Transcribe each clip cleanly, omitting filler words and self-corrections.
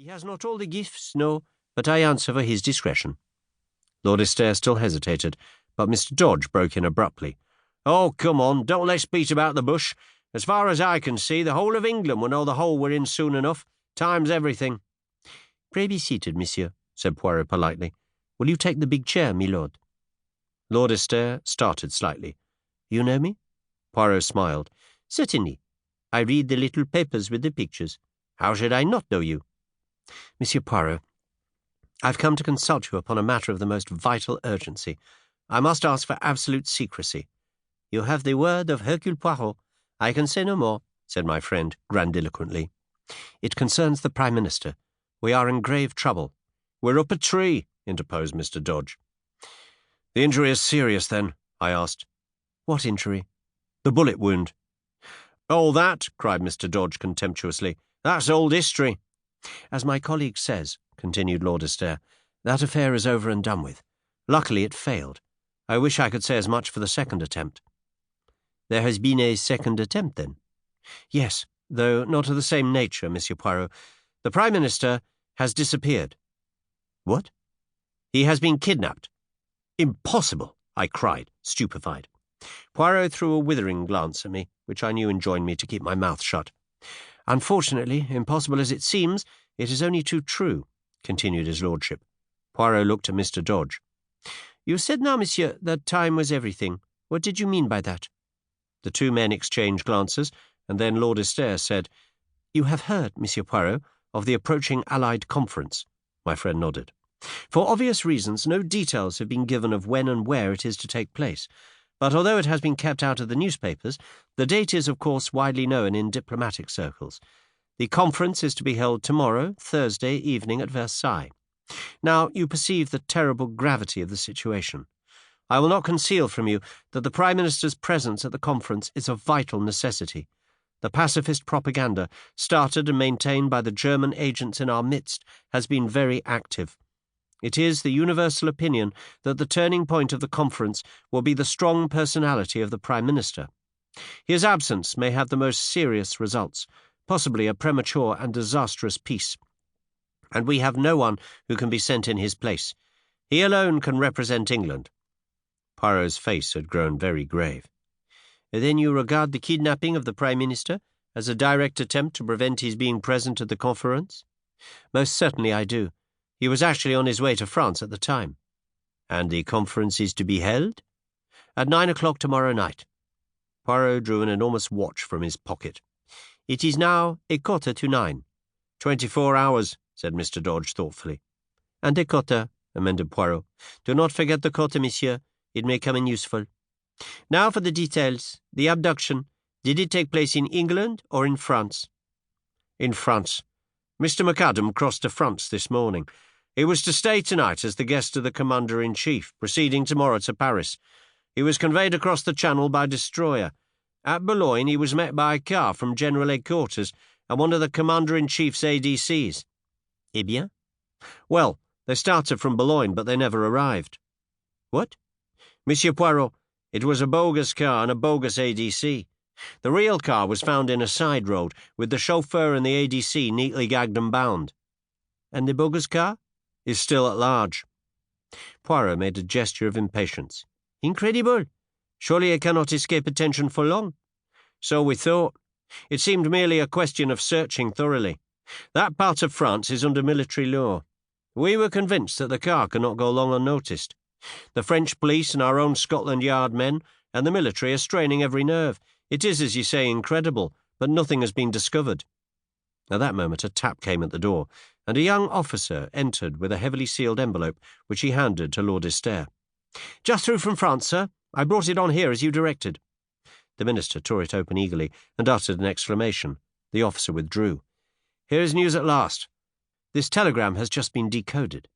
He has not all the gifts, no, but I answer for his discretion." Lord Astaire still hesitated, but Mr. Dodge broke in abruptly. "Oh, come on, don't let's beat about the bush. As far as I can see, the whole of England will know the hole we're in soon enough. Time's everything." "Pray be seated, monsieur," said Poirot politely. "Will you take the big chair, milord?" Lord Astaire started slightly. "You know me?" Poirot smiled. "Certainly. I read the little papers with the pictures. How should I not know you?" "Monsieur Poirot, I've come to consult you upon a matter of the most vital urgency. I must ask for absolute secrecy." "You have the word of Hercule Poirot. I can say no more," said my friend grandiloquently. "It concerns the Prime Minister. We are in grave trouble." "We're up a tree," interposed Mr. Dodge. "The injury is serious, then?" I asked. "What injury?" "The bullet wound." "Oh, that," cried Mr. Dodge contemptuously. "That's old history." "As my colleague says," continued Lord Astaire, "that affair is over and done with. Luckily it failed. I wish I could say as much for the second attempt." "There has been a second attempt, then?" "Yes, though not of the same nature, Monsieur Poirot. The Prime Minister has disappeared." "What?" "He has been kidnapped." "Impossible!" I cried, stupefied. Poirot threw a withering glance at me, which I knew enjoined me to keep my mouth shut. "Unfortunately, impossible as it seems, it is only too true," continued his lordship. Poirot looked at Mr. Dodge. "You said now, monsieur, that time was everything. What did you mean by that?" The two men exchanged glances, and then Lord Astaire said, "You have heard, Monsieur Poirot, of the approaching Allied conference?" My friend nodded. "For obvious reasons, no details have been given of when and where it is to take place, but although it has been kept out of the newspapers, the date is, of course, widely known in diplomatic circles. The conference is to be held tomorrow, Thursday evening at Versailles. Now, you perceive the terrible gravity of the situation. I will not conceal from you that the Prime Minister's presence at the conference is a vital necessity. The pacifist propaganda, started and maintained by the German agents in our midst, has been very active. It is the universal opinion that the turning point of the conference will be the strong personality of the Prime Minister. His absence may have the most serious results, possibly a premature and disastrous peace. And we have no one who can be sent in his place. He alone can represent England." Poirot's face had grown very grave. "Then you regard the kidnapping of the Prime Minister as a direct attempt to prevent his being present at the conference?" "Most certainly I do. He was actually on his way to France at the time." "And the conference is to be held?" "At 9 o'clock tomorrow night." Poirot drew an enormous watch from his pocket. "It is now 9:15. 24 hours, said Mr. Dodge thoughtfully. "And a quarter," amended Poirot. "Do not forget the quarter, monsieur. It may come in useful. Now for the details. The abduction. Did it take place in England or in France?" "In France. Mr. McAdam crossed to France this morning. He was to stay tonight as the guest of the Commander-in-Chief, proceeding tomorrow to Paris. He was conveyed across the Channel by destroyer. At Boulogne he was met by a car from General Headquarters and one of the Commander-in-Chief's ADCs. "Eh bien?" "Well, they started from Boulogne, but they never arrived." "What?" "Monsieur Poirot, it was a bogus car and a bogus ADC. The real car was found in a side road, with the chauffeur and the ADC neatly gagged and bound." "And the bogus car?" "Is still at large." Poirot made a gesture of impatience. "Incredible! Surely it cannot escape attention for long." "So we thought. It seemed merely a question of searching thoroughly. That part of France is under military law. We were convinced that the car could not go long unnoticed. The French police and our own Scotland Yard men and the military are straining every nerve. It is, as you say, incredible, but nothing has been discovered." At that moment a tap came at the door, and a young officer entered with a heavily sealed envelope, which he handed to Lord Astaire. "Just through from France, sir. I brought it on here as you directed." The minister tore it open eagerly and uttered an exclamation. The officer withdrew. "Here is news at last. This telegram has just been decoded.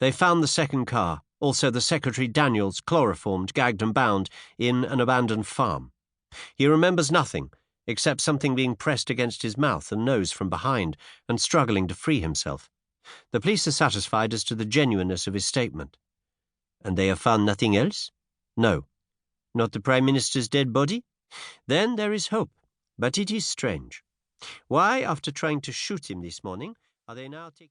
They found the second car, also the Secretary Daniels, chloroformed, gagged and bound, in an abandoned farm. He remembers nothing, except something being pressed against his mouth and nose from behind and struggling to free himself. The police are satisfied as to the genuineness of his statement." "And they have found nothing else?" "No." "Not the Prime Minister's dead body? Then there is hope, but it is strange. Why, after trying to shoot him this morning, are they now taking